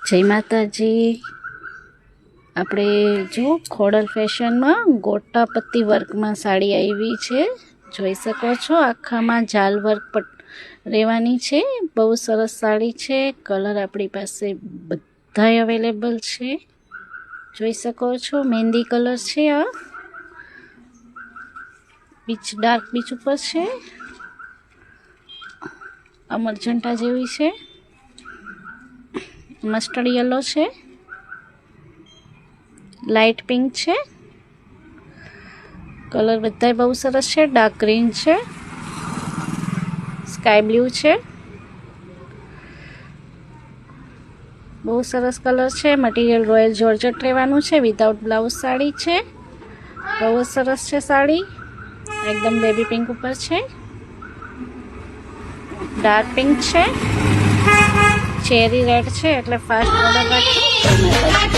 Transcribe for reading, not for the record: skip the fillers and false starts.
જય માતાજી। આપણે જો ખોડલ ફેશનમાં ગોટાપત્તી વર્કમાં સાડી આવી છે, જોઈ શકો છો। આખામાં જાલ વર્ક રહેવાની છે, બહુ સરસ સાડી છે। કલર આપણી પાસે બધાય અવેલેબલ છે, જોઈ શકો છો। મહેંદી કલર છે, આ પીચ ડાર્ક પીચ ઉપર છે, આ મરજન્ટા જેવી છે, મસ્ટર્ડ યલો છે, લાઇટ પિંક છે, કલર બધાય બહુ સરસ છે। ડાર્ક ગ્રીન છે, સ્કાય બ્લુ છે, બહુ સરસ કલર છે। મટીરિયલ રોયલ જોર્જેટ રહેવાનું છે, વિધાઉટ બ્લાઉઝ સાડી છે, બહુ સરસ છે સાડી। એકદમ બેબી પિંક ઉપર છે, ડાર્ક પિંક છે, ચેરી રેડ છે, એટલે ફાસ્ટ ઓર્ડર રાખજો।